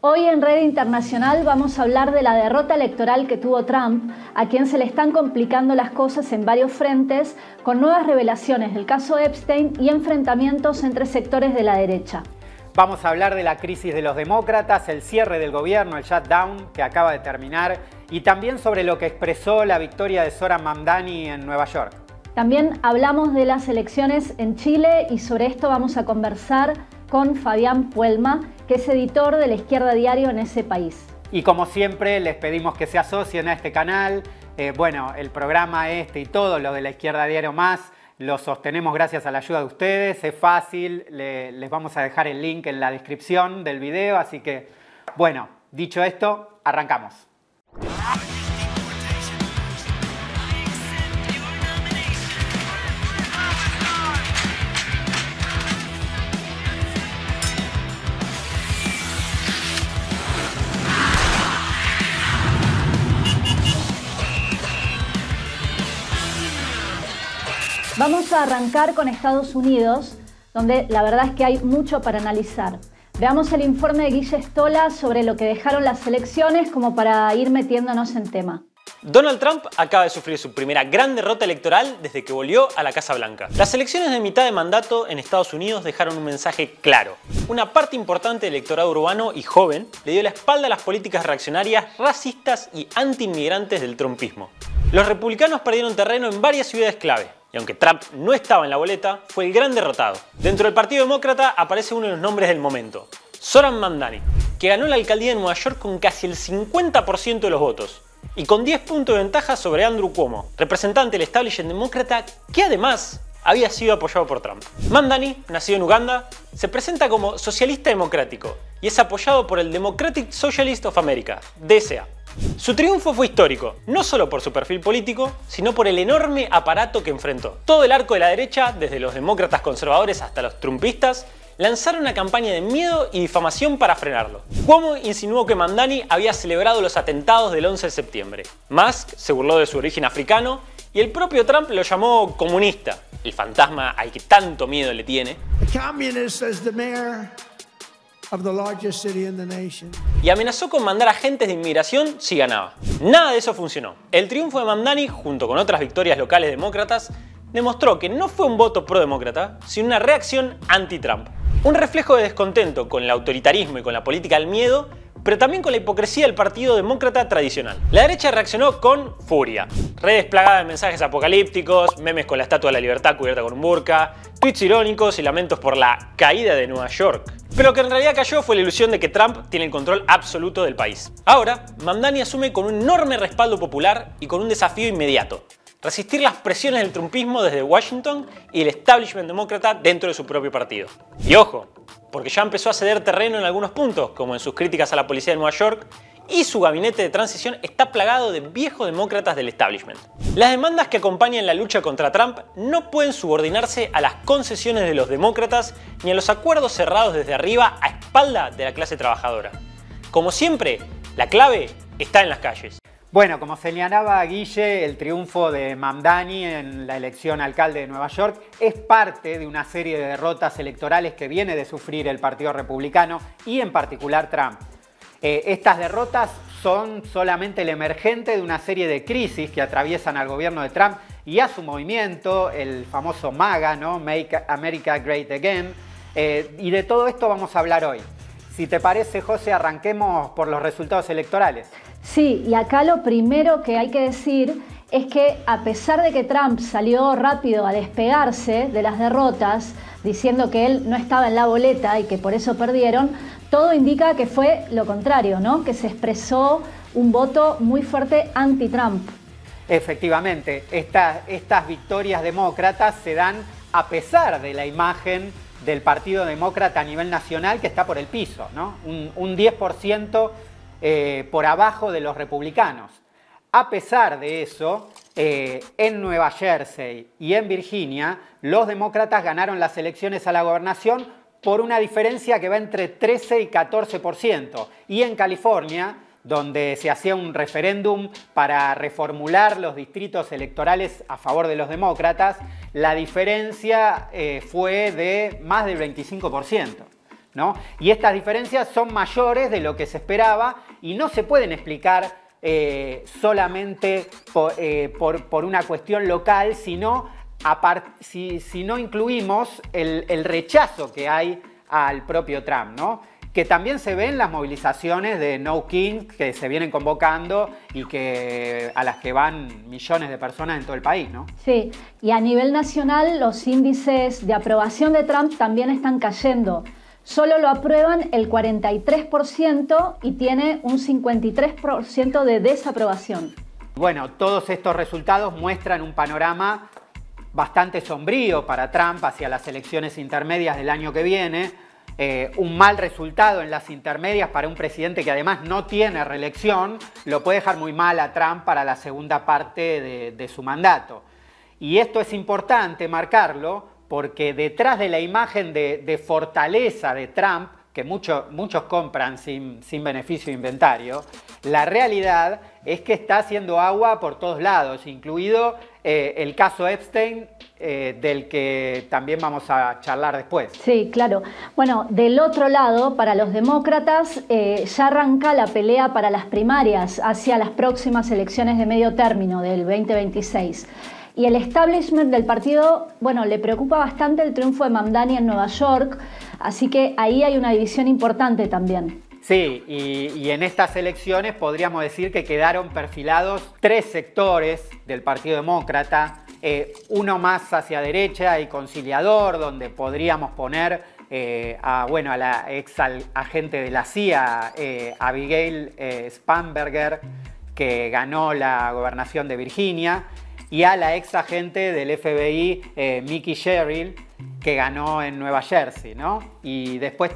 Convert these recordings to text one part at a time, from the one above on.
Hoy en Red Internacional vamos a hablar de la derrota electoral que tuvo Trump, a quien se le están complicando las cosas en varios frentes, con nuevas revelaciones del caso Epstein y enfrentamientos entre sectores de la derecha. Vamos a hablar de la crisis de los demócratas, el cierre del gobierno, el shutdown que acaba de terminar, y también sobre lo que expresó la victoria de Zohran Mamdani en Nueva York. También hablamos de las elecciones en Chile y sobre esto vamos a conversar con Fabián Puelma, que es editor de La Izquierda Diario en ese país. Y como siempre les pedimos que se asocien a este canal. El programa y todo lo de La Izquierda Diario más lo sostenemos gracias a la ayuda de ustedes. Es fácil, les vamos a dejar el link en la descripción del video. Así que, bueno, dicho esto, arrancamos. Vamos a arrancar con Estados Unidos, donde la verdad es que hay mucho para analizar. Veamos el informe de Guille Stola sobre lo que dejaron las elecciones como para ir metiéndonos en tema. Donald Trump acaba de sufrir su primera gran derrota electoral desde que volvió a la Casa Blanca. Las elecciones de mitad de mandato en Estados Unidos dejaron un mensaje claro. Una parte importante del electorado urbano y joven le dio la espalda a las políticas reaccionarias, racistas y anti-inmigrantes del trumpismo. Los republicanos perdieron terreno en varias ciudades clave. Y aunque Trump no estaba en la boleta, fue el gran derrotado. Dentro del Partido Demócrata aparece uno de los nombres del momento, Zohran Mamdani, que ganó la alcaldía de Nueva York con casi el 50% de los votos y con 10 puntos de ventaja sobre Andrew Cuomo, representante del establishment demócrata que además había sido apoyado por Trump. Mamdani, nacido en Uganda, se presenta como socialista democrático y es apoyado por el Democratic Socialist of America, DSA. Su triunfo fue histórico, no solo por su perfil político, sino por el enorme aparato que enfrentó. Todo el arco de la derecha, desde los demócratas conservadores hasta los trumpistas, lanzaron una campaña de miedo y difamación para frenarlo. Cuomo insinuó que Mamdani había celebrado los atentados del 11 de septiembre. Musk se burló de su origen africano y el propio Trump lo llamó comunista, el fantasma al que tanto miedo le tiene. Y amenazó con mandar agentes de inmigración si ganaba. Nada de eso funcionó. El triunfo de Mamdani, junto con otras victorias locales demócratas, demostró que no fue un voto pro-demócrata, sino una reacción anti-Trump. Un reflejo de descontento con el autoritarismo y con la política del miedo, pero también con la hipocresía del partido demócrata tradicional. La derecha reaccionó con furia. Redes plagadas de mensajes apocalípticos, memes con la Estatua de la Libertad cubierta con un burka, tweets irónicos y lamentos por la caída de Nueva York. Pero lo que en realidad cayó fue la ilusión de que Trump tiene el control absoluto del país. Ahora, Mamdani asume con un enorme respaldo popular y con un desafío inmediato: resistir las presiones del trumpismo desde Washington y el establishment demócrata dentro de su propio partido. Y ojo, porque ya empezó a ceder terreno en algunos puntos, como en sus críticas a la policía de Nueva York, y su gabinete de transición está plagado de viejos demócratas del establishment. Las demandas que acompañan la lucha contra Trump no pueden subordinarse a las concesiones de los demócratas ni a los acuerdos cerrados desde arriba a espalda de la clase trabajadora. Como siempre, la clave está en las calles. Bueno, como señalaba Guille, el triunfo de Mamdani en la elección alcalde de Nueva York es parte de una serie de derrotas electorales que viene de sufrir el Partido Republicano y en particular Trump. Estas derrotas son solamente el emergente de una serie de crisis que atraviesan al gobierno de Trump y a su movimiento, el famoso MAGA, ¿no? Make America Great Again. Y de todo esto vamos a hablar hoy. Si te parece, José, arranquemos por los resultados electorales. Sí, y acá lo primero que hay que decir es que a pesar de que Trump salió rápido a despegarse de las derrotas, diciendo que él no estaba en la boleta y que por eso perdieron, todo indica que fue lo contrario, ¿no? Que se expresó un voto muy fuerte anti-Trump. Efectivamente, estas victorias demócratas se dan a pesar de la imagen del Partido Demócrata a nivel nacional que está por el piso, ¿no? Un 10% por abajo de los republicanos. A pesar de eso, en Nueva Jersey y en Virginia, los demócratas ganaron las elecciones a la gobernación por una diferencia que va entre 13 y 14%. Y en California, donde se hacía un referéndum para reformular los distritos electorales a favor de los demócratas, la diferencia fue de más del 25%. ¿no? Y estas diferencias son mayores de lo que se esperaba y no se pueden explicar solamente por una cuestión local, sino si no incluimos el rechazo que hay al propio Trump, ¿no? Que también se ve en las movilizaciones de No King que se vienen convocando y a las que van millones de personas en todo el país, ¿no? Sí, y a nivel nacional los índices de aprobación de Trump también están cayendo. Solo lo aprueban el 43% y tiene un 53% de desaprobación. Bueno, todos estos resultados muestran un panorama bastante sombrío para Trump hacia las elecciones intermedias del año que viene. Un mal resultado en las intermedias para un presidente que además no tiene reelección lo puede dejar muy mal a Trump para la segunda parte de su mandato. Y esto es importante marcarlo porque detrás de la imagen de fortaleza de Trump, que muchos compran sin beneficio de inventario, la realidad es que está haciendo agua por todos lados, incluido el caso Epstein, del que también vamos a charlar después. Sí, claro. Bueno, del otro lado, para los demócratas, ya arranca la pelea para las primarias hacia las próximas elecciones de medio término del 2026. Y el establishment del partido, bueno, le preocupa bastante el triunfo de Mamdani en Nueva York, así que ahí hay una división importante también. Sí, y en estas elecciones podríamos decir que quedaron perfilados 3 sectores del Partido Demócrata, uno más hacia derecha y conciliador, donde podríamos poner a la ex agente de la CIA, Abigail Spanberger, que ganó la gobernación de Virginia, y a la ex agente del FBI, Mickey Sherrill, que ganó en Nueva Jersey, ¿no? Y después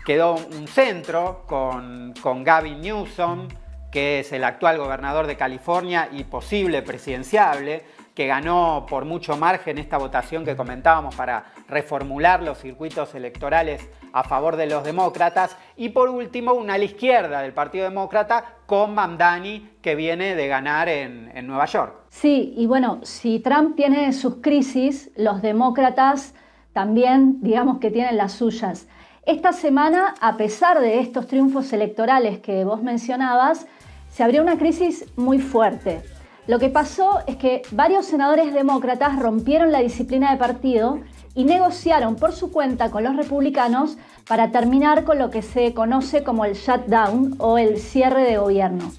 quedó un centro con Gavin Newsom, que es el actual gobernador de California y posible presidenciable, que ganó por mucho margen esta votación que comentábamos para reformular los circuitos electorales a favor de los demócratas. Y por último, una a la izquierda del Partido Demócrata con Mamdani, que viene de ganar en Nueva York. Sí, y bueno, si Trump tiene sus crisis, los demócratas también, digamos que tienen las suyas. Esta semana, a pesar de estos triunfos electorales que vos mencionabas, se abrió una crisis muy fuerte. Lo que pasó es que varios senadores demócratas rompieron la disciplina de partido y negociaron por su cuenta con los republicanos para terminar con lo que se conoce como el shutdown o el cierre de gobierno.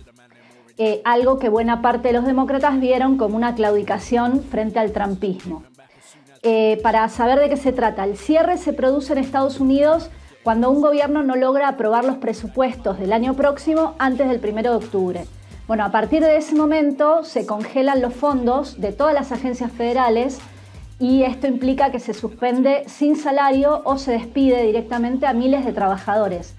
Algo que buena parte de los demócratas vieron como una claudicación frente al trumpismo. Para saber de qué se trata, el cierre se produce en Estados Unidos cuando un gobierno no logra aprobar los presupuestos del año próximo antes del 1 de octubre. Bueno, a partir de ese momento se congelan los fondos de todas las agencias federales y esto implica que se suspende sin salario o se despide directamente a miles de trabajadores.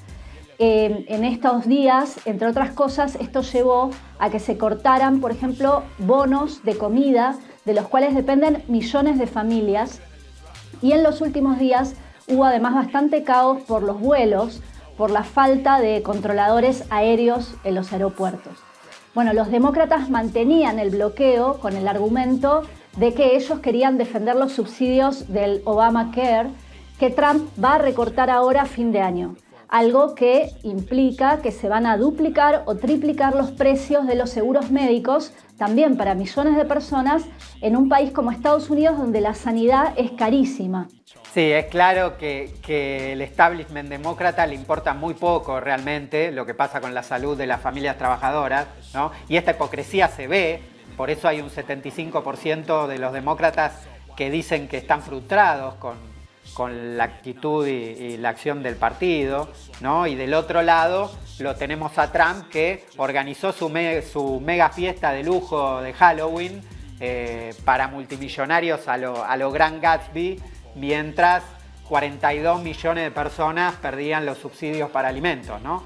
En estos días, entre otras cosas, esto llevó a que se cortaran, por ejemplo, bonos de comida de los cuales dependen millones de familias. Y en los últimos días hubo además bastante caos por los vuelos, por la falta de controladores aéreos en los aeropuertos. Bueno, los demócratas mantenían el bloqueo con el argumento de que ellos querían defender los subsidios del Obamacare, que Trump va a recortar ahora a fin de año. Algo que implica que se van a duplicar o triplicar los precios de los seguros médicos, también para millones de personas, en un país como Estados Unidos, donde la sanidad es carísima. Sí, es claro que el establishment demócrata le importa muy poco realmente lo que pasa con la salud de las familias trabajadoras, ¿no? Y esta hipocresía se ve, por eso hay un 75% de los demócratas que dicen que están frustrados con la actitud y la acción del partido, ¿no? Y del otro lado lo tenemos a Trump, que organizó su mega fiesta de lujo de Halloween para multimillonarios a lo Gran Gatsby, mientras 42 millones de personas perdían los subsidios para alimentos, ¿no?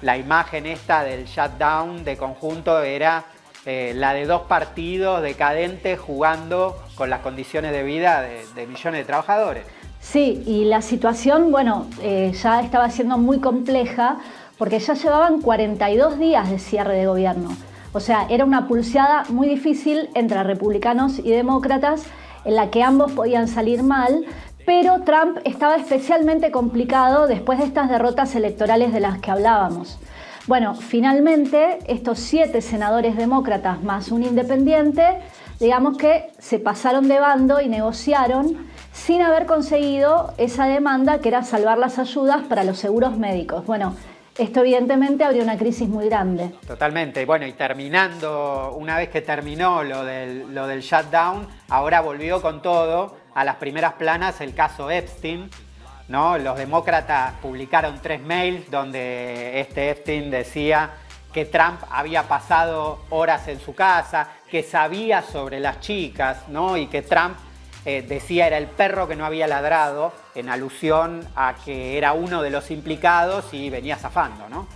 La imagen esta del shutdown de conjunto era la de 2 partidos decadentes jugando con las condiciones de vida de millones de trabajadores. Sí, y la situación, bueno, ya estaba siendo muy compleja porque ya llevaban 42 días de cierre de gobierno. O sea, era una pulseada muy difícil entre republicanos y demócratas en la que ambos podían salir mal, pero Trump estaba especialmente complicado después de estas derrotas electorales de las que hablábamos. Bueno, finalmente estos 7 senadores demócratas más un independiente, digamos que se pasaron de bando y negociaron sin haber conseguido esa demanda que era salvar las ayudas para los seguros médicos. Bueno, esto evidentemente abrió una crisis muy grande. Totalmente. Bueno, y terminando, una vez que terminó lo del shutdown, ahora volvió con todo a las primeras planas el caso Epstein, ¿no? Los demócratas publicaron 3 mails donde Epstein decía que Trump había pasado horas en su casa, que sabía sobre las chicas, ¿no? Y que Trump decía era el perro que no había ladrado, en alusión a que era uno de los implicados y venía zafando, ¿no?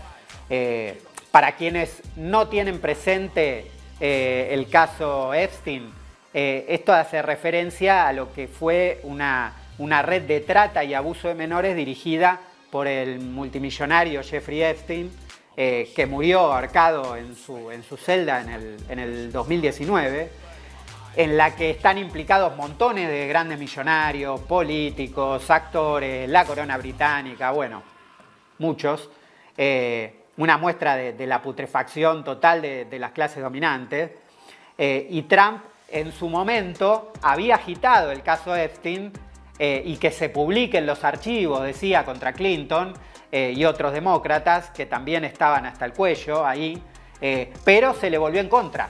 Para quienes no tienen presente el caso Epstein, esto hace referencia a lo que fue una red de trata y abuso de menores dirigida por el multimillonario Jeffrey Epstein, que murió ahorcado en su celda en el 2019, en la que están implicados montones de grandes millonarios, políticos, actores, la corona británica, bueno, muchos. Una muestra de la putrefacción total de las clases dominantes. Y Trump, en su momento, había agitado el caso Epstein y que se publiquen los archivos, decía, contra Clinton y otros demócratas que también estaban hasta el cuello ahí, pero se le volvió en contra,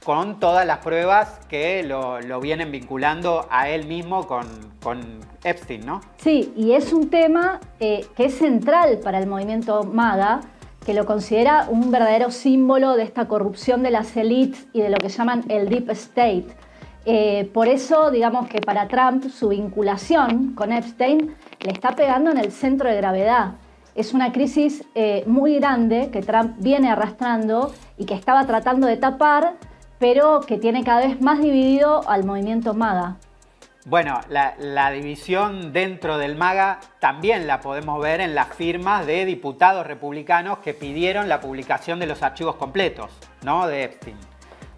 con todas las pruebas que lo vienen vinculando a él mismo con Epstein, ¿no? Sí, y es un tema que es central para el movimiento MAGA, que lo considera un verdadero símbolo de esta corrupción de las élites y de lo que llaman el Deep State. Por eso, digamos que para Trump su vinculación con Epstein le está pegando en el centro de gravedad. Es una crisis muy grande que Trump viene arrastrando y que estaba tratando de tapar, pero que tiene cada vez más dividido al movimiento MAGA. Bueno, la división dentro del MAGA también la podemos ver en las firmas de diputados republicanos que pidieron la publicación de los archivos completos, ¿no?, de Epstein.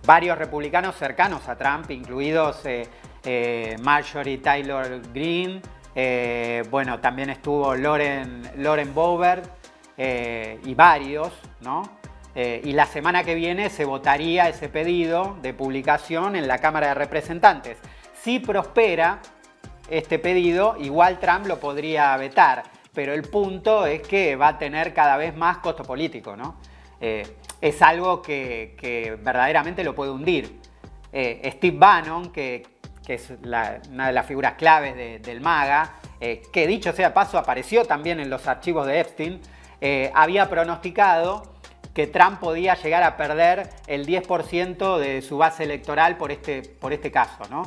Varios republicanos cercanos a Trump, incluidos Marjorie Taylor Greene, bueno, también estuvo Lauren Boebert y varios, ¿no? Y la semana que viene se votaría ese pedido de publicación en la Cámara de Representantes. Si prospera este pedido, igual Trump lo podría vetar, pero el punto es que va a tener cada vez más costo político, ¿no? Es algo que verdaderamente lo puede hundir. Steve Bannon, que es una de las figuras claves del MAGA, que dicho sea de paso apareció también en los archivos de Epstein, había pronosticado que Trump podía llegar a perder el 10% de su base electoral por este caso, ¿no?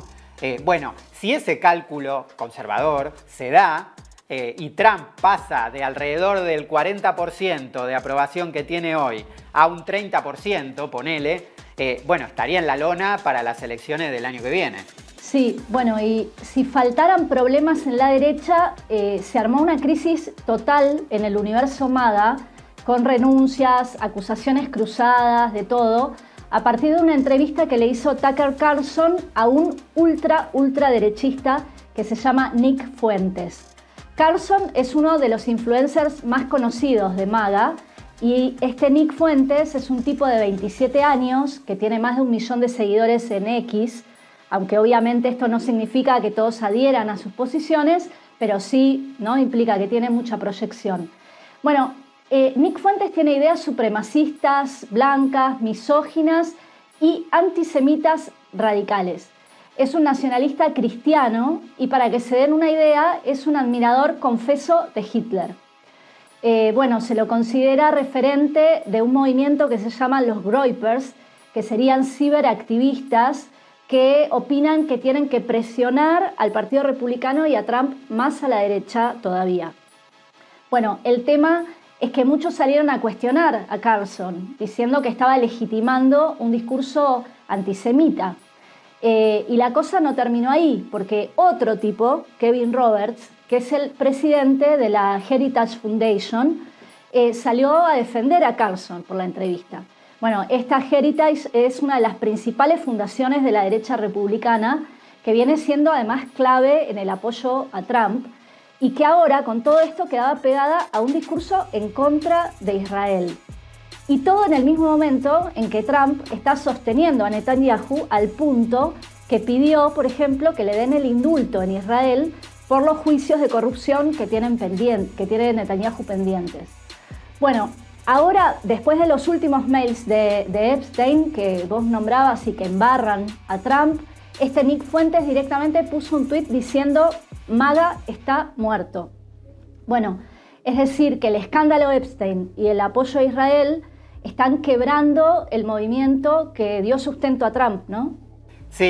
Bueno, si ese cálculo conservador se da y Trump pasa de alrededor del 40% de aprobación que tiene hoy a un 30%, ponele, bueno, estaría en la lona para las elecciones del año que viene. Sí, bueno, y si faltaran problemas en la derecha, se armó una crisis total en el universo MAGA, con renuncias, acusaciones cruzadas, de todo, a partir de una entrevista que le hizo Tucker Carlson a un ultraderechista que se llama Nick Fuentes. Carlson es uno de los influencers más conocidos de MAGA y este Nick Fuentes es un tipo de 27 años que tiene más de 1 millón de seguidores en X, aunque obviamente esto no significa que todos adhieran a sus posiciones, pero sí, ¿no?, implica que tiene mucha proyección. Bueno, Nick Fuentes tiene ideas supremacistas, blancas, misóginas y antisemitas radicales. Es un nacionalista cristiano y, para que se den una idea, es un admirador confeso de Hitler. Bueno, se lo considera referente de un movimiento que se llama los Groypers, que serían ciberactivistas que opinan que tienen que presionar al Partido Republicano y a Trump más a la derecha todavía. Bueno, el tema es que muchos salieron a cuestionar a Carlson, diciendo que estaba legitimando un discurso antisemita. Y la cosa no terminó ahí, porque otro tipo, Kevin Roberts, que es el presidente de la Heritage Foundation, salió a defender a Carlson por la entrevista. Bueno, esta Heritage es una de las principales fundaciones de la derecha republicana que viene siendo además clave en el apoyo a Trump y que ahora con todo esto quedaba pegada a un discurso en contra de Israel. Y todo en el mismo momento en que Trump está sosteniendo a Netanyahu al punto que pidió, por ejemplo, que le den el indulto en Israel por los juicios de corrupción que tiene Netanyahu pendientes. Bueno, ahora, después de los últimos mails de Epstein, que vos nombrabas y que embarran a Trump, Nick Fuentes directamente puso un tuit diciendo MAGA está muerto. Bueno, es decir, que el escándalo Epstein y el apoyo a Israel están quebrando el movimiento que dio sustento a Trump, ¿no? Sí,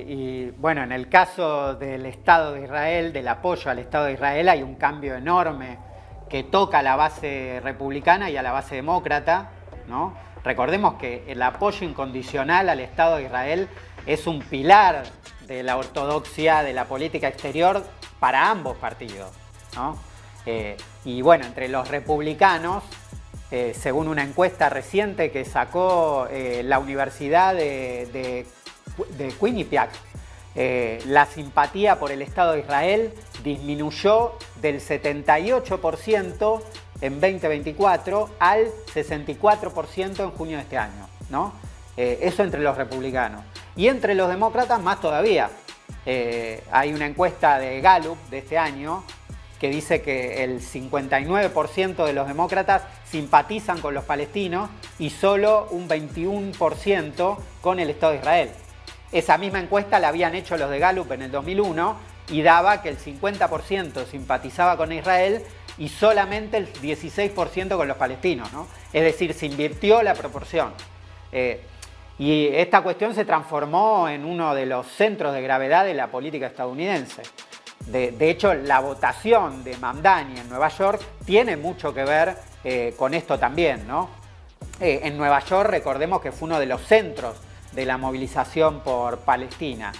y bueno, en el caso del Estado de Israel, del apoyo al Estado de Israel, hay un cambio enorme que toca a la base republicana y a la base demócrata, ¿no? Recordemos que el apoyo incondicional al Estado de Israel es un pilar de la ortodoxia de la política exterior para ambos partidos, ¿no? Y bueno, entre los republicanos, según una encuesta reciente que sacó la Universidad de Quinnipiac, la simpatía por el Estado de Israel disminuyó del 78% en 2024 al 64% en junio de este año, ¿no? Eso entre los republicanos. Y entre los demócratas más todavía. Hay una encuesta de Gallup de este año que dice que el 59% de los demócratas simpatizan con los palestinos y solo un 21% con el Estado de Israel. Esa misma encuesta la habían hecho los de Gallup en el 2001 y daba que el 50% simpatizaba con Israel y solamente el 16% con los palestinos, ¿no? Es decir, se invirtió la proporción. Y esta cuestión se transformó en uno de los centros de gravedad de la política estadounidense. De hecho, la votación de Mamdani en Nueva York tiene mucho que ver con esto también, ¿no? En Nueva York, recordemos que fue uno de los centros de la movilización por Palestina.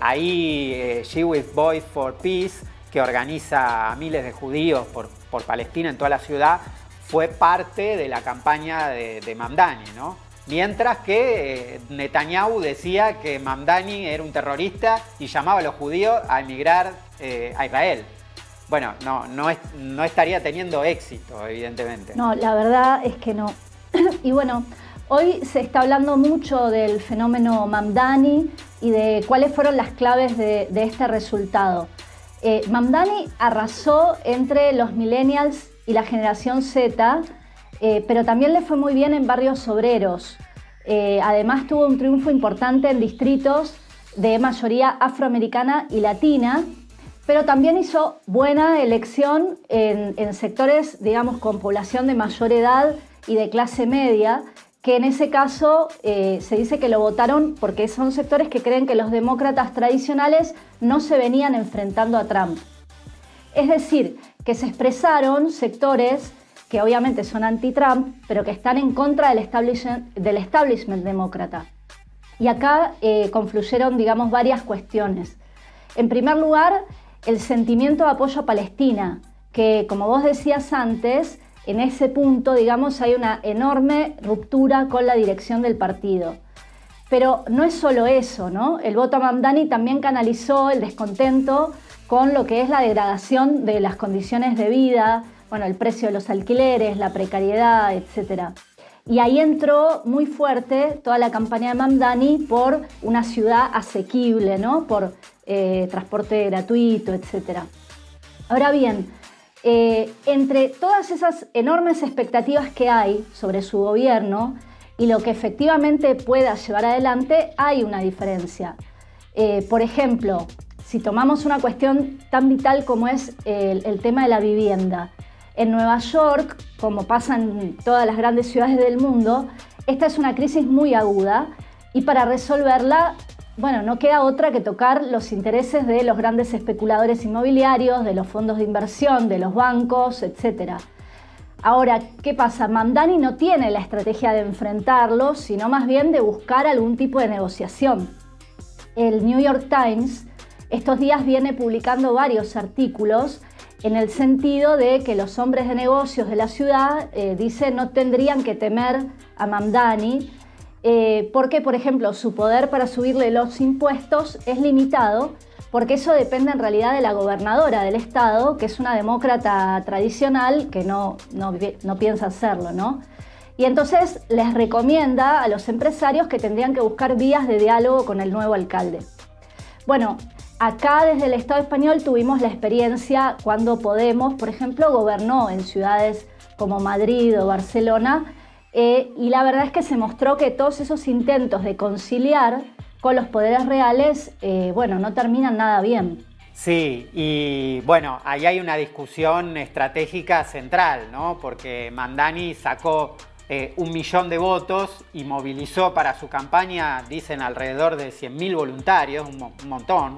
Ahí Jewish Voice for Peace, que organiza a miles de judíos por Palestina en toda la ciudad, fue parte de la campaña de Mamdani, ¿no? Mientras que Netanyahu decía que Mamdani era un terrorista y llamaba a los judíos a emigrar a Israel. Bueno, no estaría teniendo éxito, evidentemente. No, la verdad es que no. Y bueno, hoy se está hablando mucho del fenómeno Mamdani y de cuáles fueron las claves de este resultado. Mamdani arrasó entre los millennials y la generación Z, pero también le fue muy bien en barrios obreros. Además tuvo un triunfo importante en distritos de mayoría afroamericana y latina, pero también hizo buena elección en sectores, digamos, con población de mayor edad y de clase media, que en ese caso se dice que lo votaron porque son sectores que creen que los demócratas tradicionales no se venían enfrentando a Trump. Es decir, que se expresaron sectores que obviamente son anti-Trump, pero que están en contra del establishment demócrata. Y acá confluyeron, digamos, varias cuestiones. En primer lugar, el sentimiento de apoyo a Palestina, que, como vos decías antes, en ese punto, digamos, hay una enorme ruptura con la dirección del partido. Pero no es solo eso, ¿no? El voto a Mamdani también canalizó el descontento con lo que es la degradación de las condiciones de vida, bueno, el precio de los alquileres, la precariedad, etc. Y ahí entró muy fuerte toda la campaña de Mamdani por una ciudad asequible, ¿no? Por transporte gratuito, etc. Ahora bien, entre todas esas enormes expectativas que hay sobre su gobierno y lo que efectivamente pueda llevar adelante, hay una diferencia. Por ejemplo, si tomamos una cuestión tan vital como es el tema de la vivienda, en Nueva York, como pasa en todas las grandes ciudades del mundo, esta es una crisis muy aguda y para resolverla, bueno, no queda otra que tocar los intereses de los grandes especuladores inmobiliarios, de los fondos de inversión, de los bancos, etc. Ahora, ¿qué pasa? Mamdani no tiene la estrategia de enfrentarlos, sino más bien de buscar algún tipo de negociación. El New York Times estos días viene publicando varios artículos en el sentido de que los hombres de negocios de la ciudad, dicen, no tendrían que temer a Mamdani porque, por ejemplo, su poder para subirle los impuestos es limitado, porque eso depende en realidad de la gobernadora del estado, que es una demócrata tradicional que no piensa hacerlo, ¿no? Y entonces les recomienda a los empresarios que tendrían que buscar vías de diálogo con el nuevo alcalde. Bueno, acá desde el Estado español tuvimos la experiencia cuando Podemos, por ejemplo, gobernó en ciudades como Madrid o Barcelona, y la verdad es que se mostró que todos esos intentos de conciliar con los poderes reales, bueno, no terminan nada bien. Sí, y bueno, ahí hay una discusión estratégica central, ¿no? Porque Mamdani sacó 1 millón de votos y movilizó para su campaña, dicen, alrededor de 100.000 voluntarios, un montón.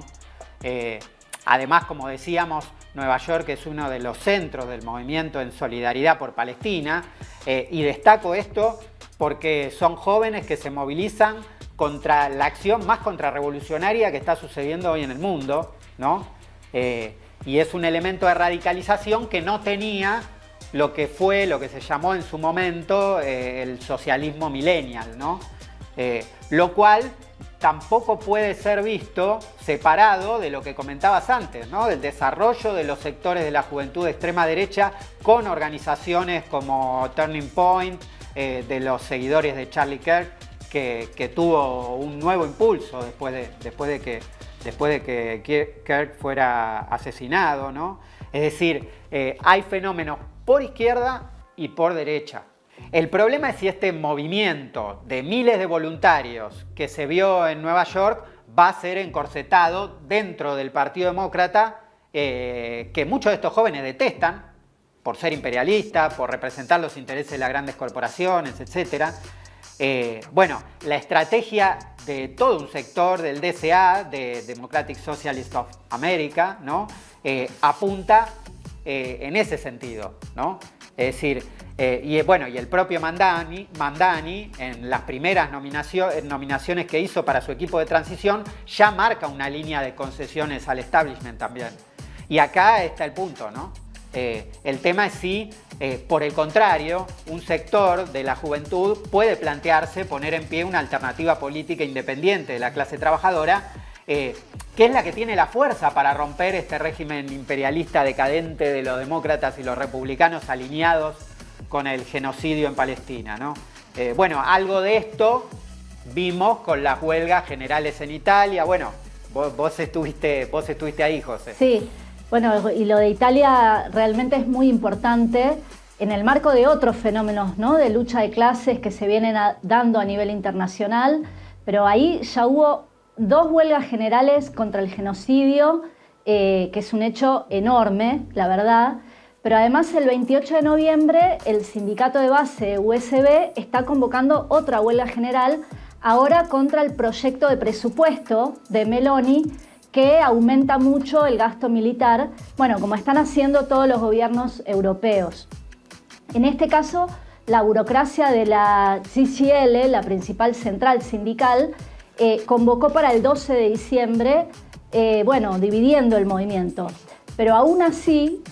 Además, como decíamos, Nueva York es uno de los centros del movimiento en solidaridad por Palestina, y destaco esto porque son jóvenes que se movilizan contra la acción más contrarrevolucionaria que está sucediendo hoy en el mundo, ¿no? Y es un elemento de radicalización que no tenía lo que se llamó en su momento el socialismo millennial, ¿no? Lo cual tampoco puede ser visto separado de lo que comentabas antes, ¿no? Del desarrollo de los sectores de la juventud de extrema derecha con organizaciones como Turning Point, de los seguidores de Charlie Kirk, que tuvo un nuevo impulso después de que Kirk fuera asesinado, ¿no? Es decir, hay fenómenos por izquierda y por derecha. El problema es si este movimiento de miles de voluntarios que se vio en Nueva York va a ser encorsetado dentro del Partido Demócrata, que muchos de estos jóvenes detestan por ser imperialistas, por representar los intereses de las grandes corporaciones, etc. Bueno, la estrategia de todo un sector del DSA, de Democratic Socialist of America, ¿no? Apunta en ese sentido, ¿no? Es decir, y el propio Mamdani, en las primeras nominaciones que hizo para su equipo de transición, ya marca una línea de concesiones al establishment también. Y acá está el punto, ¿no? El tema es si, por el contrario, un sector de la juventud puede plantearse poner en pie una alternativa política independiente de la clase trabajadora, que es la que tiene la fuerza para romper este régimen imperialista decadente de los demócratas y los republicanos alineados con el genocidio en Palestina, ¿no? Bueno, algo de esto vimos con las huelgas generales en Italia. Bueno, vos estuviste ahí, José. Sí, bueno, y lo de Italia realmente es muy importante en el marco de otros fenómenos, ¿no? De lucha de clases que se vienen dando a nivel internacional, pero ahí ya hubo 2 huelgas generales contra el genocidio, que es un hecho enorme, la verdad. Pero además el 28 de noviembre el sindicato de base USB está convocando otra huelga general, ahora contra el proyecto de presupuesto de Meloni, que aumenta mucho el gasto militar, bueno, como están haciendo todos los gobiernos europeos. En este caso, la burocracia de la CGL, la principal central sindical, convocó para el 12 de diciembre, bueno, dividiendo el movimiento. Pero aún así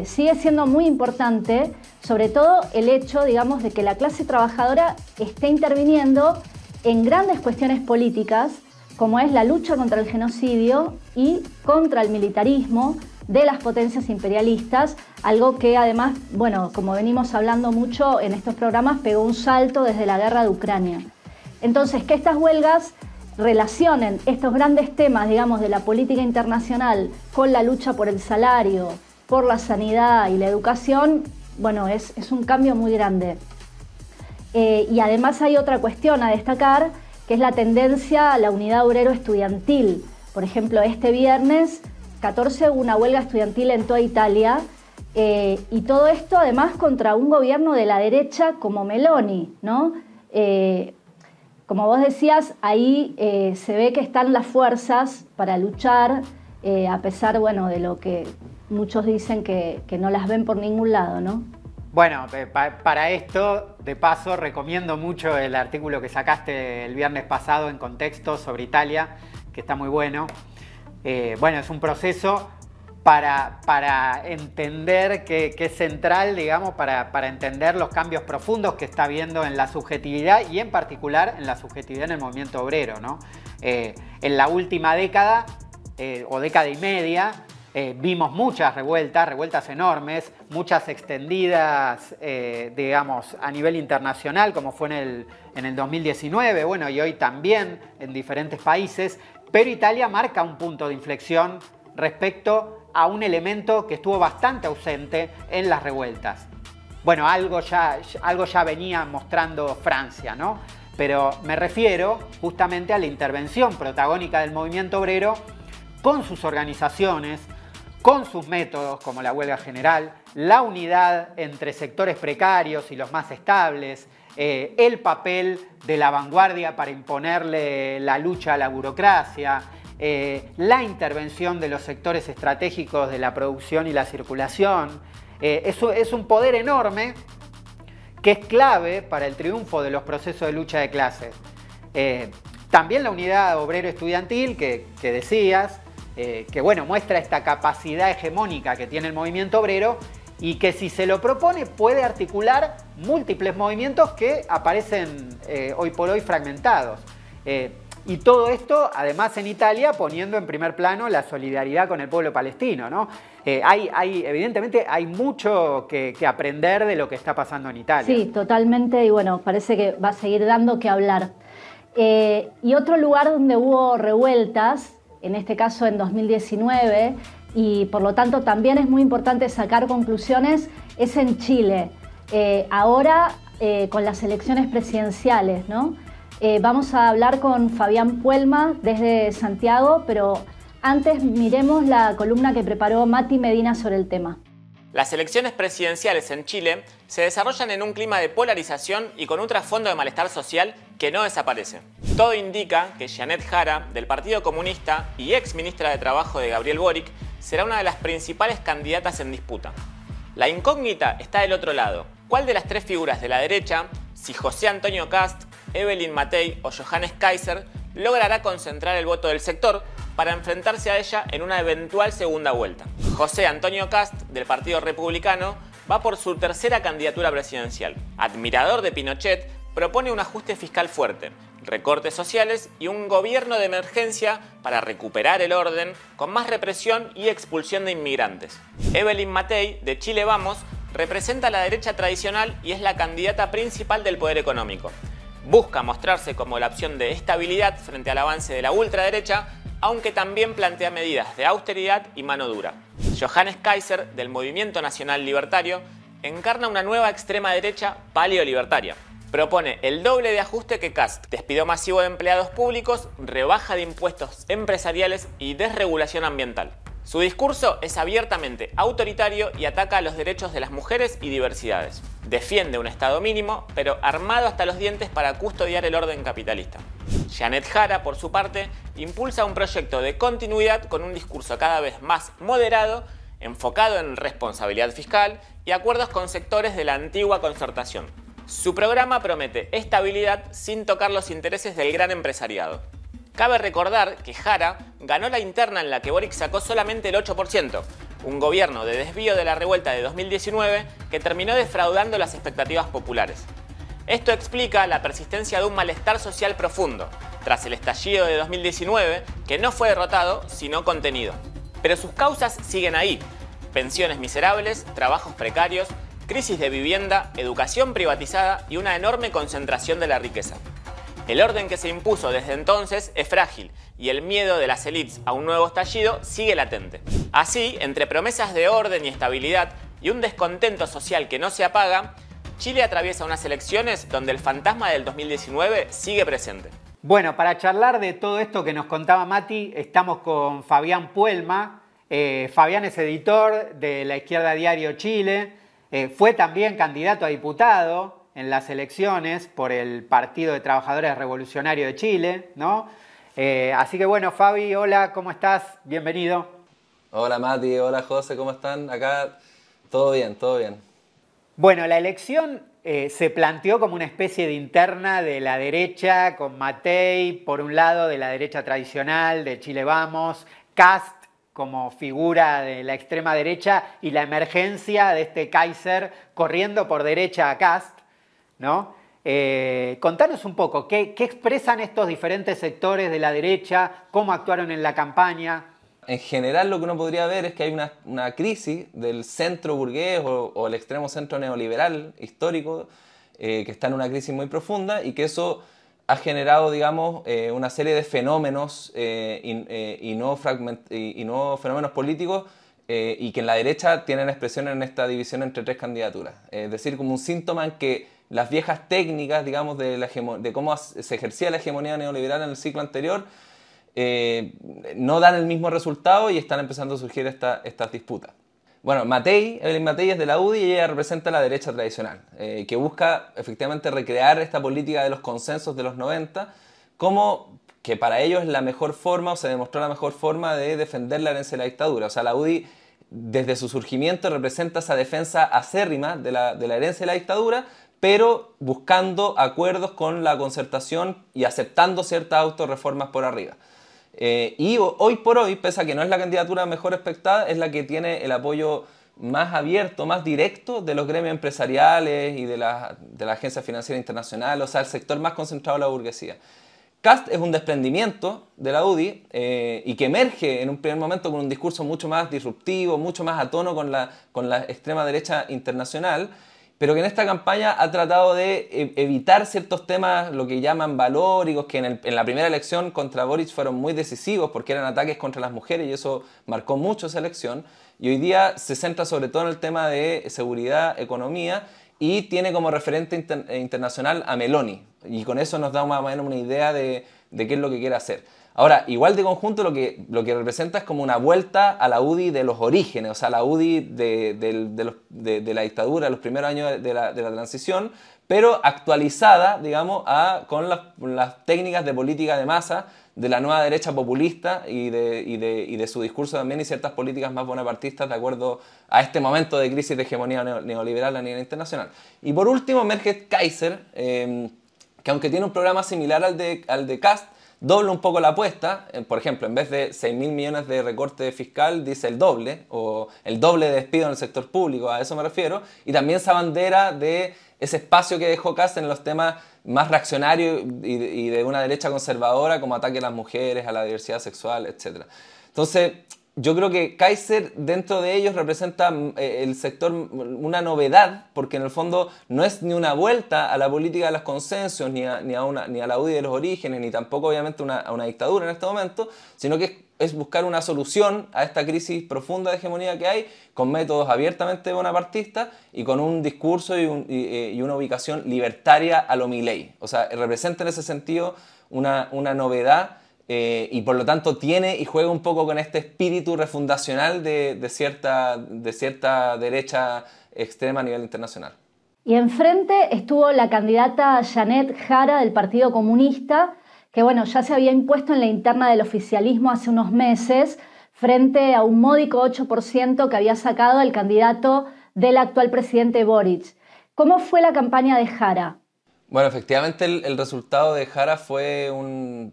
sigue siendo muy importante, sobre todo el hecho, digamos, de que la clase trabajadora esté interviniendo en grandes cuestiones políticas, como es la lucha contra el genocidio y contra el militarismo de las potencias imperialistas, algo que además, bueno, como venimos hablando mucho en estos programas, pegó un salto desde la guerra de Ucrania. Entonces, que estas huelgas relacionen estos grandes temas, digamos, de la política internacional con la lucha por el salario, por la sanidad y la educación, bueno, es un cambio muy grande. Y además hay otra cuestión a destacar, que es la tendencia a la unidad obrero estudiantil. Por ejemplo, este viernes 14 hubo una huelga estudiantil en toda Italia, y todo esto además contra un gobierno de la derecha como Meloni, ¿no? Como vos decías, ahí se ve que están las fuerzas para luchar, a pesar, bueno, de lo que muchos dicen que no las ven por ningún lado, ¿no? Bueno, para esto, de paso, recomiendo mucho el artículo que sacaste el viernes pasado en Contexto sobre Italia, que está muy bueno. Bueno, es un proceso para entender que es central, digamos, para entender los cambios profundos que está habiendo en la subjetividad y en particular en la subjetividad en el movimiento obrero, ¿no? En la última década o década y media vimos muchas revueltas enormes, muchas extendidas, digamos, a nivel internacional, como fue en el 2019, bueno, y hoy también en diferentes países, pero Italia marca un punto de inflexión respecto a un elemento que estuvo bastante ausente en las revueltas. Bueno, algo ya venía mostrando Francia, ¿no? Pero me refiero justamente a la intervención protagónica del movimiento obrero con sus organizaciones, con sus métodos como la huelga general, la unidad entre sectores precarios y los más estables, el papel de la vanguardia para imponerle la lucha a la burocracia, la intervención de los sectores estratégicos de la producción y la circulación. Es un poder enorme que es clave para el triunfo de los procesos de lucha de clases. También la unidad obrero-estudiantil que decías, que bueno, muestra esta capacidad hegemónica que tiene el movimiento obrero y que si se lo propone puede articular múltiples movimientos que aparecen hoy por hoy fragmentados. Y todo esto, además, en Italia, poniendo en primer plano la solidaridad con el pueblo palestino, ¿no? Evidentemente hay mucho que aprender de lo que está pasando en Italia. Sí, totalmente, y bueno, parece que va a seguir dando que hablar. Y otro lugar donde hubo revueltas, en este caso en 2019, y por lo tanto también es muy importante sacar conclusiones, es en Chile. Ahora con las elecciones presidenciales, ¿no? Vamos a hablar con Fabián Puelma desde Santiago, pero antes miremos la columna que preparó Mati Medina sobre el tema. Las elecciones presidenciales en Chile se desarrollan en un clima de polarización y con un trasfondo de malestar social que no desaparece. Todo indica que Jeanette Jara, del Partido Comunista y ex ministra de Trabajo de Gabriel Boric, será una de las principales candidatas en disputa. La incógnita está del otro lado. ¿Cuál de las tres figuras de la derecha, si José Antonio Kast, Evelyn Matei o Johannes Kaiser, logrará concentrar el voto del sector para enfrentarse a ella en una eventual segunda vuelta? José Antonio Kast, del Partido Republicano, va por su tercera candidatura presidencial. Admirador de Pinochet, propone un ajuste fiscal fuerte, recortes sociales y un gobierno de emergencia para recuperar el orden con más represión y expulsión de inmigrantes. Evelyn Matei, de Chile Vamos, representa a la derecha tradicional y es la candidata principal del poder económico. Busca mostrarse como la opción de estabilidad frente al avance de la ultraderecha, aunque también plantea medidas de austeridad y mano dura. Johannes Kaiser, del Movimiento Nacional Libertario, encarna una nueva extrema derecha paleolibertaria. Propone el doble de ajuste que Kast, despido masivo de empleados públicos, rebaja de impuestos empresariales y desregulación ambiental. Su discurso es abiertamente autoritario y ataca a los derechos de las mujeres y diversidades. Defiende un Estado mínimo, pero armado hasta los dientes para custodiar el orden capitalista. Jeanette Jara, por su parte, impulsa un proyecto de continuidad con un discurso cada vez más moderado, enfocado en responsabilidad fiscal y acuerdos con sectores de la antigua concertación. Su programa promete estabilidad sin tocar los intereses del gran empresariado. Cabe recordar que Jara ganó la interna en la que Boric sacó solamente el 8%, un gobierno de desvío de la revuelta de 2019 que terminó defraudando las expectativas populares. Esto explica la persistencia de un malestar social profundo, tras el estallido de 2019, que no fue derrotado, sino contenido. Pero sus causas siguen ahí: pensiones miserables, trabajos precarios, crisis de vivienda, educación privatizada y una enorme concentración de la riqueza. El orden que se impuso desde entonces es frágil y el miedo de las élites a un nuevo estallido sigue latente. Así, entre promesas de orden y estabilidad y un descontento social que no se apaga, Chile atraviesa unas elecciones donde el fantasma del 2019 sigue presente. Bueno, para charlar de todo esto que nos contaba Mati, estamos con Fabián Puelma. Fabián es editor de La Izquierda Diario Chile, fue también candidato a diputado en las elecciones por el Partido de Trabajadores Revolucionarios de Chile, ¿no? Así que bueno, Fabi, hola, ¿cómo estás? Bienvenido. Hola Mati, hola José, ¿cómo están? Acá todo bien, todo bien. Bueno, la elección se planteó como una especie de interna de la derecha, con Matei, por un lado, de la derecha tradicional, de Chile Vamos, Kast, como figura de la extrema derecha y la emergencia de este Kaiser corriendo por derecha a Kast, ¿no? Contanos un poco, ¿qué expresan estos diferentes sectores de la derecha? ¿Cómo actuaron en la campaña? En general lo que uno podría ver es que hay una crisis del centro burgués o el extremo centro neoliberal histórico que está en una crisis muy profunda y que eso ha generado, digamos, una serie de fenómenos y no fenómenos políticos y que en la derecha tienen expresión en esta división entre tres candidaturas. Es decir, como un síntoma en que las viejas técnicas, digamos, de cómo se ejercía la hegemonía neoliberal en el ciclo anterior no dan el mismo resultado y están empezando a surgir estas disputas. Bueno, Evelyn Matei es de la UDI y ella representa la derecha tradicional, que busca efectivamente recrear esta política de los consensos de los 90, como que para ellos es la mejor forma, o se demostró la mejor forma de defender la herencia de la dictadura. O sea, la UDI desde su surgimiento representa esa defensa acérrima de la herencia de la dictadura, pero buscando acuerdos con la concertación y aceptando ciertas autorreformas por arriba. Y hoy por hoy, pese a que no es la candidatura mejor expectada, es la que tiene el apoyo más abierto, más directo de los gremios empresariales y de la Agencia Financiera Internacional, o sea, el sector más concentrado de la burguesía. Kast es un desprendimiento de la UDI y que emerge en un primer momento con un discurso mucho más disruptivo, mucho más a tono con la extrema derecha internacional, pero que en esta campaña ha tratado de evitar ciertos temas, lo que llaman valóricos, que en la primera elección contra Boric fueron muy decisivos porque eran ataques contra las mujeres y eso marcó mucho esa elección. Y hoy día se centra sobre todo en el tema de seguridad, economía y tiene como referente internacional a Meloni. Y con eso nos da más o menos una idea de qué es lo que quiere hacer. Ahora, igual de conjunto lo que representa es como una vuelta a la UDI de los orígenes, o sea, la UDI de la dictadura, los primeros años de la transición, pero actualizada, digamos, con las técnicas de política de masa de la nueva derecha populista y de su discurso también y ciertas políticas más bonapartistas de acuerdo a este momento de crisis de hegemonía neoliberal a nivel internacional. Y por último emerge Kaiser, que aunque tiene un programa similar al de Kast, dobla un poco la apuesta. Por ejemplo, en vez de 6.000 millones de recorte fiscal, dice el doble, o el doble de despido en el sector público, a eso me refiero, y también esa bandera de ese espacio que dejó Kast en los temas más reaccionarios y de una derecha conservadora, como ataque a las mujeres, a la diversidad sexual, etc. Entonces, yo creo que Kaiser dentro de ellos representa el sector una novedad, porque en el fondo no es ni una vuelta a la política de los consensos, ni a la UDI de los orígenes, ni tampoco obviamente a una dictadura en este momento, sino que es buscar una solución a esta crisis profunda de hegemonía que hay, con métodos abiertamente bonapartistas y con un discurso y una ubicación libertaria a lo Milei. O sea, representa en ese sentido una novedad. Y por lo tanto tiene y juega un poco con este espíritu refundacional de cierta derecha extrema a nivel internacional. Y enfrente estuvo la candidata Janet Jara del Partido Comunista, que bueno, ya se había impuesto en la interna del oficialismo hace unos meses, frente a un módico 8% que había sacado el candidato del actual presidente Boric. ¿Cómo fue la campaña de Jara? Bueno, efectivamente el resultado de Jara fue en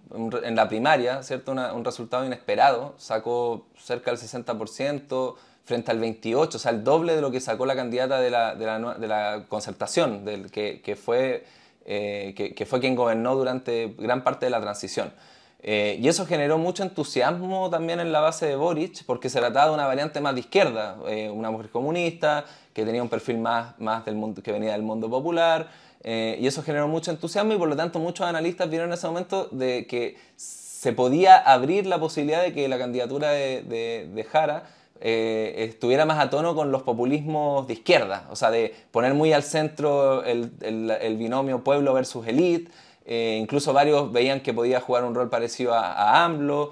la primaria, ¿cierto? Un resultado inesperado. Sacó cerca del 60% frente al 28%, o sea, el doble de lo que sacó la candidata de la concertación, que fue quien gobernó durante gran parte de la transición. Y eso generó mucho entusiasmo también en la base de Boric, porque se trataba de una variante más de izquierda, una mujer comunista, que tenía un perfil más del mundo, que venía del mundo popular. Y eso generó mucho entusiasmo y por lo tanto muchos analistas vieron en ese momento de que se podía abrir la posibilidad de que la candidatura de Jara estuviera más a tono con los populismos de izquierda, o sea, de poner muy al centro el binomio pueblo versus élite. Incluso varios veían que podía jugar un rol parecido a AMLO,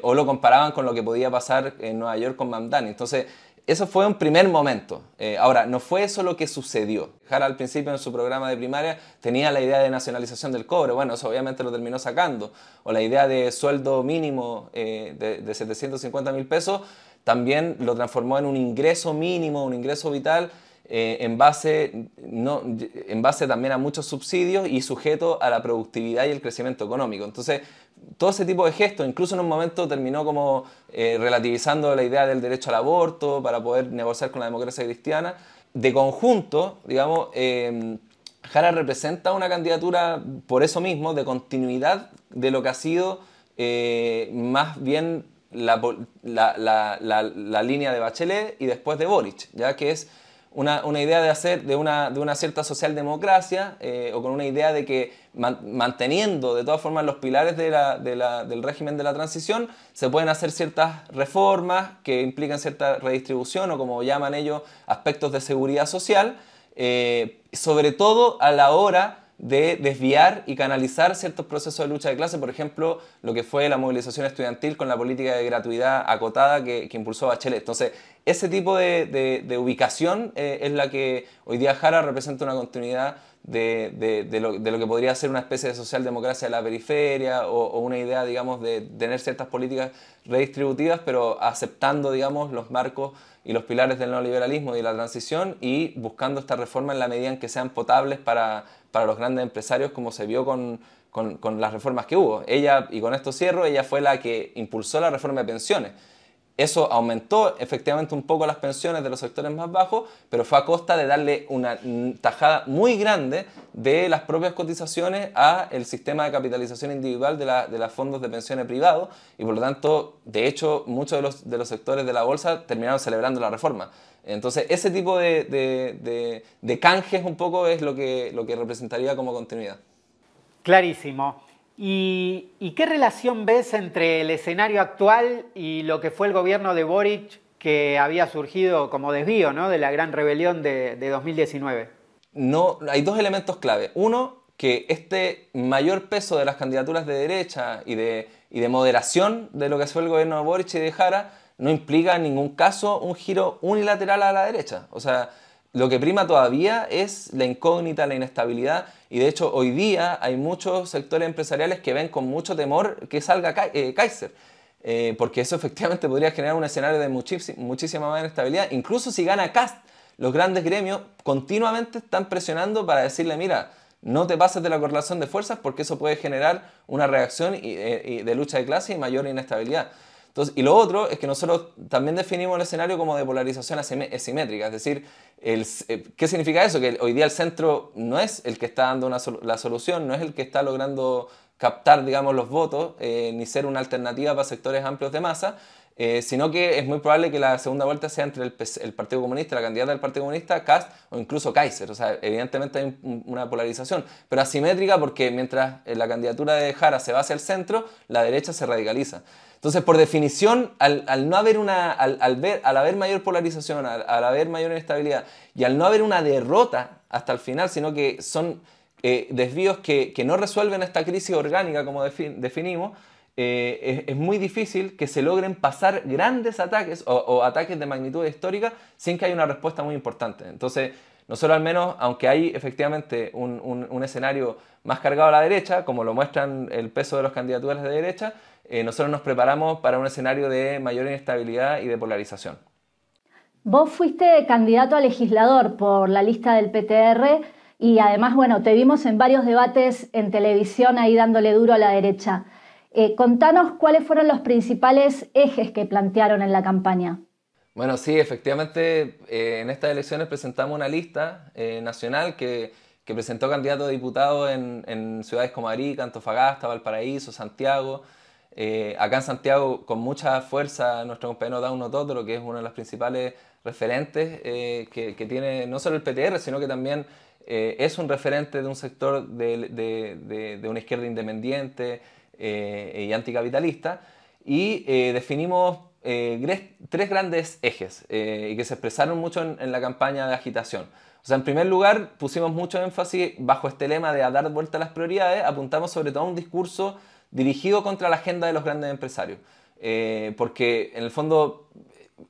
o lo comparaban con lo que podía pasar en Nueva York con Mamdani. Entonces, eso fue un primer momento. Ahora, no fue eso lo que sucedió. Jara al principio en su programa de primaria tenía la idea de nacionalización del cobre. Bueno, eso obviamente lo terminó sacando. O la idea de sueldo mínimo de 750.000 pesos también lo transformó en un ingreso mínimo, un ingreso vital en base también a muchos subsidios y sujeto a la productividad y el crecimiento económico. Entonces, todo ese tipo de gestos, incluso en un momento terminó como relativizando la idea del derecho al aborto para poder negociar con la democracia cristiana. De conjunto, digamos, Jara representa una candidatura, por eso mismo, de continuidad de lo que ha sido más bien la línea de Bachelet y después de Boric, ya que es una idea de hacer de una cierta socialdemocracia o con una idea de que manteniendo de todas formas los pilares del régimen de la transición se pueden hacer ciertas reformas que implican cierta redistribución o, como llaman ellos, aspectos de seguridad social, sobre todo a la hora de desviar y canalizar ciertos procesos de lucha de clase, por ejemplo, lo que fue la movilización estudiantil con la política de gratuidad acotada que impulsó Bachelet. Entonces, ese tipo de ubicación es la que hoy día Jara representa una continuidad de lo que podría ser una especie de socialdemocracia de la periferia o una idea, digamos, de tener ciertas políticas redistributivas, pero aceptando, digamos, los marcos y los pilares del neoliberalismo y de la transición y buscando esta reforma en la medida en que sean potables para los grandes empresarios, como se vio con las reformas que hubo. Ella, y con esto cierro, ella fue la que impulsó la reforma de pensiones. Eso aumentó efectivamente un poco las pensiones de los sectores más bajos, pero fue a costa de darle una tajada muy grande de las propias cotizaciones al sistema de capitalización individual de los fondos de pensiones privados, y por lo tanto, de hecho, muchos de los sectores de la bolsa terminaron celebrando la reforma. Entonces, ese tipo de canjes un poco es lo que representaría como continuidad. Clarísimo. ¿Y qué relación ves entre el escenario actual y lo que fue el gobierno de Boric, que había surgido como desvío, ¿no?, de la gran rebelión de 2019? No, hay dos elementos clave. Uno, que este mayor peso de las candidaturas de derecha y de moderación de lo que fue el gobierno de Boric y de Jara no implica en ningún caso un giro unilateral a la derecha. O sea, lo que prima todavía es la incógnita, la inestabilidad, y de hecho hoy día hay muchos sectores empresariales que ven con mucho temor que salga Kaiser, porque eso efectivamente podría generar un escenario de muchísima más inestabilidad. Incluso si gana Kast, los grandes gremios continuamente están presionando para decirle, mira, no te pases de la correlación de fuerzas porque eso puede generar una reacción de lucha de clase y mayor inestabilidad. Entonces, y lo otro es que nosotros también definimos el escenario como de polarización asimétrica, es decir, ¿qué significa eso? Que hoy día el centro no es el que está dando la solución, no es el que está logrando captar, digamos, los votos, ni ser una alternativa para sectores amplios de masa, sino que es muy probable que la segunda vuelta sea entre el Partido Comunista, la candidata del Partido Comunista, Kast, o incluso Kaiser. O sea, evidentemente hay una polarización, pero asimétrica porque mientras la candidatura de Jara se va hacia el centro, la derecha se radicaliza. Entonces, por definición, al no haber al haber mayor polarización, al haber mayor inestabilidad y al no haber una derrota hasta el final, sino que son desvíos que no resuelven esta crisis orgánica, como definimos, es muy difícil que se logren pasar grandes ataques o ataques de magnitud histórica sin que haya una respuesta muy importante. Entonces, nosotros al menos, aunque hay efectivamente un escenario más cargado a la derecha, como lo muestran el peso de las candidaturas de derecha, nosotros nos preparamos para un escenario de mayor inestabilidad y de polarización. Vos fuiste candidato a legislador por la lista del PTR y además, bueno, te vimos en varios debates en televisión ahí dándole duro a la derecha. Contanos cuáles fueron los principales ejes que plantearon en la campaña. Bueno, sí, efectivamente, en estas elecciones presentamos una lista nacional que presentó candidatos a diputados en ciudades como Arica, Antofagasta, Valparaíso, Santiago. Acá en Santiago, con mucha fuerza, nuestro compañero Dauno Totoro, que es uno de los principales referentes que tiene no solo el PTR, sino que también es un referente de un sector de una izquierda independiente y anticapitalista. Y definimos tres grandes ejes y que se expresaron mucho en la campaña de agitación. O sea, en primer lugar, pusimos mucho énfasis bajo este lema de a dar vuelta a las prioridades, apuntamos sobre todo a un discurso dirigido contra la agenda de los grandes empresarios, porque en el fondo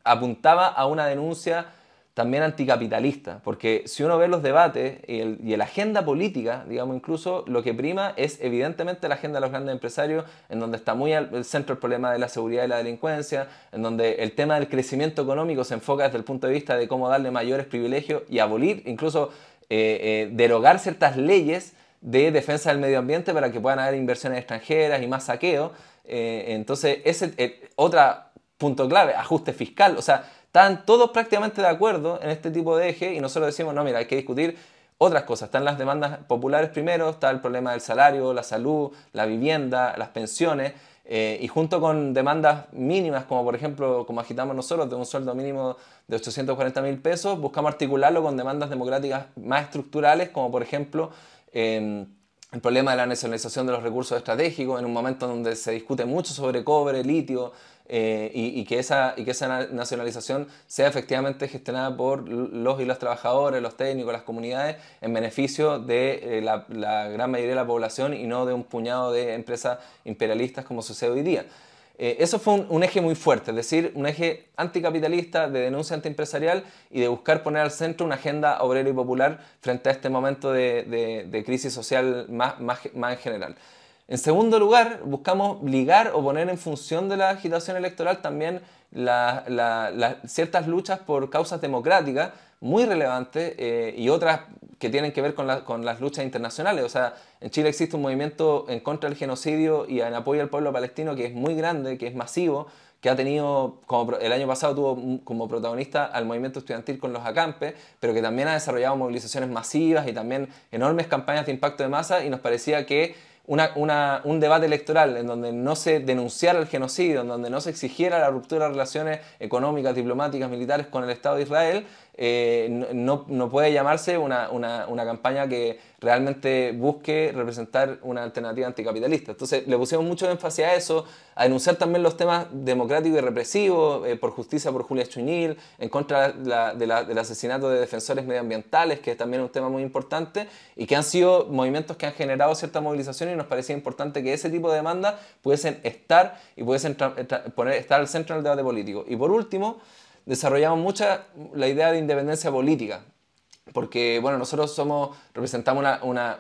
apuntaba a una denuncia también anticapitalista, porque si uno ve los debates y la agenda política, digamos, incluso lo que prima es evidentemente la agenda de los grandes empresarios, en donde está muy al centro el problema de la seguridad y la delincuencia, en donde el tema del crecimiento económico se enfoca desde el punto de vista de cómo darle mayores privilegios y abolir, incluso derogar ciertas leyes de defensa del medio ambiente para que puedan haber inversiones extranjeras y más saqueo. Entonces, otro punto clave, ajuste fiscal. O sea, están todos prácticamente de acuerdo en este tipo de eje y nosotros decimos, no, mira, hay que discutir otras cosas. Están las demandas populares primero, está el problema del salario, la salud, la vivienda, las pensiones. Y junto con demandas mínimas, como por ejemplo, como agitamos nosotros, de un sueldo mínimo de 840.000 pesos, buscamos articularlo con demandas democráticas más estructurales, como por ejemplo el problema de la nacionalización de los recursos estratégicos, en un momento donde se discute mucho sobre cobre, litio, y que esa nacionalización sea efectivamente gestionada por los y las trabajadores, los técnicos, las comunidades, en beneficio de la gran mayoría de la población y no de un puñado de empresas imperialistas como sucede hoy día. Eso fue un eje muy fuerte, es decir, un eje anticapitalista, de denuncia antiempresarial y de buscar poner al centro una agenda obrera y popular frente a este momento de crisis social más en general. En segundo lugar, buscamos ligar o poner en función de la agitación electoral también ciertas luchas por causas democráticas muy relevantes y otras que tienen que ver con las luchas internacionales. O sea, en Chile existe un movimiento en contra del genocidio y en apoyo al pueblo palestino que es muy grande, que es masivo, que ha tenido, como el año pasado tuvo como protagonista al movimiento estudiantil con los acampes, pero que también ha desarrollado movilizaciones masivas y también enormes campañas de impacto de masa, y nos parecía que un debate electoral en donde no se denunciara el genocidio, en donde no se exigiera la ruptura de relaciones económicas, diplomáticas, militares con el Estado de Israel, no puede llamarse una campaña que realmente busque representar una alternativa anticapitalista. Entonces le pusimos mucho énfasis a eso, a denunciar también los temas democráticos y represivos, por justicia por Julia Chuñil, en contra del asesinato de defensores medioambientales, que es también un tema muy importante, y que han sido movimientos que han generado cierta movilización, y nos parecía importante que ese tipo de demandas pudiesen estar y pudiesen estar al centro del debate político. Y por último, desarrollamos mucho la idea de independencia política, porque bueno, nosotros representamos una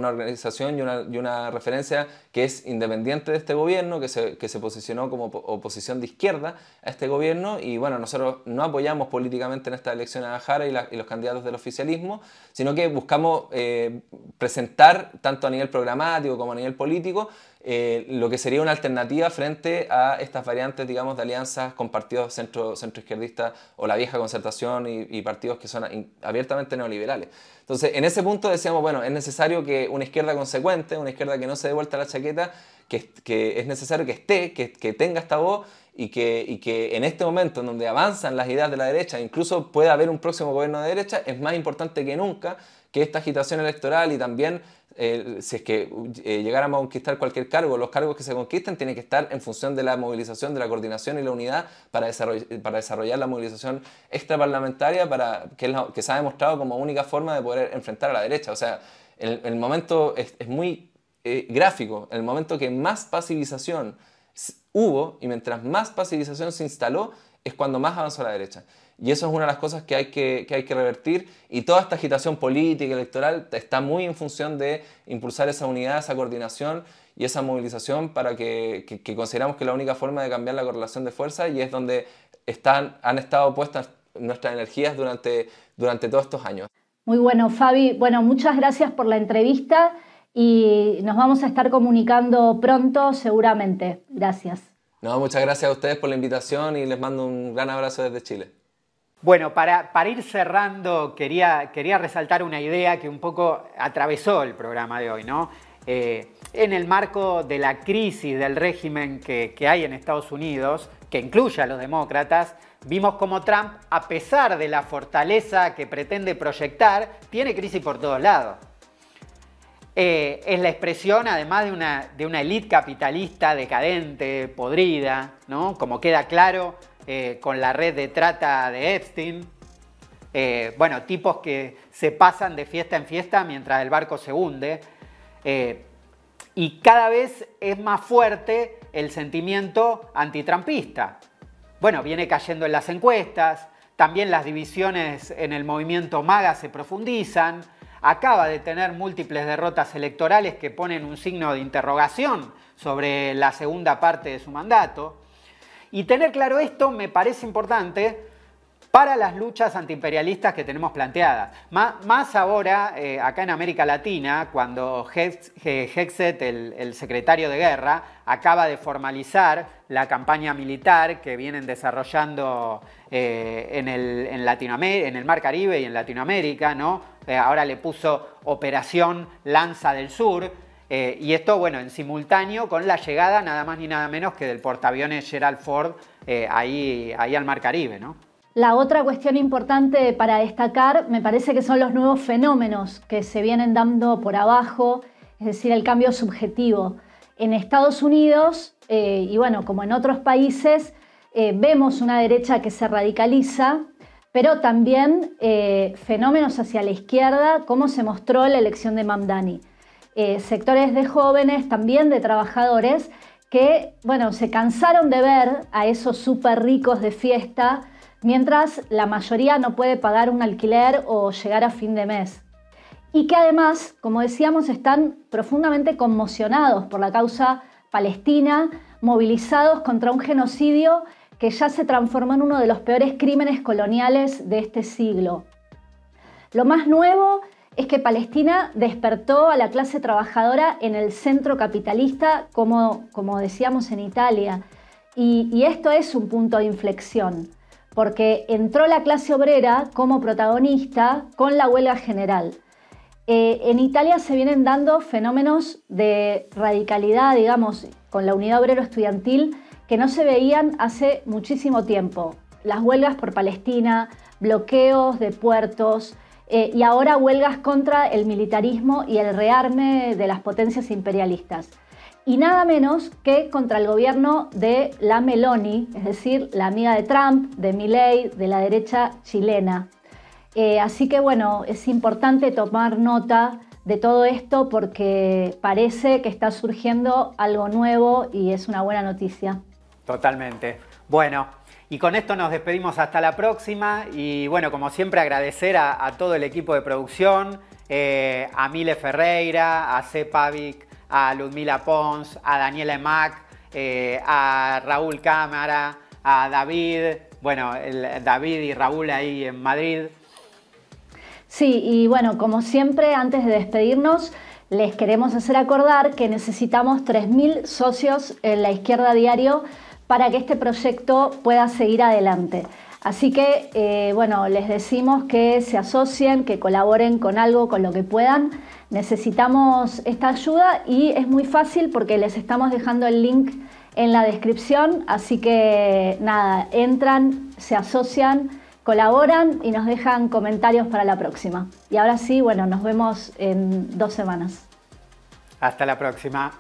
organización y una referencia que es independiente de este gobierno, que se posicionó como oposición de izquierda a este gobierno, y bueno, nosotros no apoyamos políticamente en esta elección a Jara y los candidatos del oficialismo, sino que buscamos presentar, tanto a nivel programático como a nivel político, lo que sería una alternativa frente a estas variantes, digamos, de alianzas con partidos centroizquierdistas o la vieja concertación y partidos que son abiertamente neoliberales. Entonces, en ese punto decíamos, bueno, es necesario que una izquierda consecuente, una izquierda que no se dé vuelta la chaqueta, que es necesario que esté, que tenga esta voz, y que en este momento en donde avanzan las ideas de la derecha, incluso puede haber un próximo gobierno de derecha, es más importante que nunca que esta agitación electoral y también si es que llegáramos a conquistar cualquier cargo, los cargos que se conquisten tienen que estar en función de la movilización, de la coordinación y la unidad para desarrollar la movilización extraparlamentaria, que se ha demostrado como única forma de poder enfrentar a la derecha. O sea, el momento es muy gráfico, el momento que más pacivización hubo y mientras más pacivización se instaló es cuando más avanzó la derecha. Y eso es una de las cosas que hay que revertir, y toda esta agitación política y electoral está muy en función de impulsar esa unidad, esa coordinación y esa movilización para que consideramos que es la única forma de cambiar la correlación de fuerzas, y es donde han estado puestas nuestras energías durante todos estos años. Muy bueno, Fabi. Bueno, muchas gracias por la entrevista y nos vamos a estar comunicando pronto seguramente. Gracias. No, muchas gracias a ustedes por la invitación y les mando un gran abrazo desde Chile. Bueno, para ir cerrando, quería resaltar una idea que un poco atravesó el programa de hoy, ¿no? En el marco de la crisis del régimen que hay en Estados Unidos, que incluye a los demócratas, vimos como Trump, a pesar de la fortaleza que pretende proyectar, tiene crisis por todos lados. Es la expresión, además, de una élite capitalista decadente, podrida, ¿no? Como queda claro con la red de trata de Epstein. Bueno, tipos que se pasan de fiesta en fiesta mientras el barco se hunde. Y cada vez es más fuerte el sentimiento antitrumpista. Bueno, viene cayendo en las encuestas, también las divisiones en el movimiento MAGA se profundizan, acaba de tener múltiples derrotas electorales que ponen un signo de interrogación sobre la segunda parte de su mandato. Y tener claro esto me parece importante para las luchas antiimperialistas que tenemos planteadas. Más ahora, acá en América Latina, cuando Hegseth, el secretario de Guerra, acaba de formalizar la campaña militar que vienen desarrollando en el Mar Caribe y en Latinoamérica, ¿no? Ahora le puso Operación Lanza del Sur, y esto, bueno, en simultáneo con la llegada nada más ni nada menos que del portaaviones Gerald Ford ahí al Mar Caribe, ¿no? La otra cuestión importante para destacar me parece que son los nuevos fenómenos que se vienen dando por abajo, es decir, el cambio subjetivo. En Estados Unidos, y bueno, como en otros países, vemos una derecha que se radicaliza, pero también fenómenos hacia la izquierda, como se mostró en la elección de Mamdani. Sectores de jóvenes, también de trabajadores, que bueno, se cansaron de ver a esos súper ricos de fiesta, mientras la mayoría no puede pagar un alquiler o llegar a fin de mes. Y que además, como decíamos, están profundamente conmocionados por la causa palestina, movilizados contra un genocidio que ya se transformó en uno de los peores crímenes coloniales de este siglo. Lo más nuevo es que Palestina despertó a la clase trabajadora en el centro capitalista, como decíamos en Italia. Y esto es un punto de inflexión, porque entró la clase obrera como protagonista con la huelga general. En Italia se vienen dando fenómenos de radicalidad, digamos, con la Unidad Obrero Estudiantil, que no se veían hace muchísimo tiempo. Las huelgas por Palestina, bloqueos de puertos y ahora huelgas contra el militarismo y el rearme de las potencias imperialistas. Y nada menos que contra el gobierno de la Meloni, es decir, la amiga de Trump, de Milei, de la derecha chilena. Así que bueno, es importante tomar nota de todo esto porque parece que está surgiendo algo nuevo y es una buena noticia. Totalmente. Bueno, y con esto nos despedimos hasta la próxima y bueno, como siempre agradecer a todo el equipo de producción, a Mile Ferreira, a C. Pavic, a Ludmila Pons, a Daniela Emac, a Raúl Cámara, a David, bueno, David y Raúl ahí en Madrid. Sí, y bueno, como siempre, antes de despedirnos, les queremos hacer acordar que necesitamos 3.000 socios en La Izquierda Diario para que este proyecto pueda seguir adelante. Así que, bueno, les decimos que se asocien, que colaboren con algo, con lo que puedan. Necesitamos esta ayuda y es muy fácil porque les estamos dejando el link en la descripción. Así que, nada, entran, se asocian, colaboran y nos dejan comentarios para la próxima. Y ahora sí, bueno, nos vemos en 2 semanas. Hasta la próxima.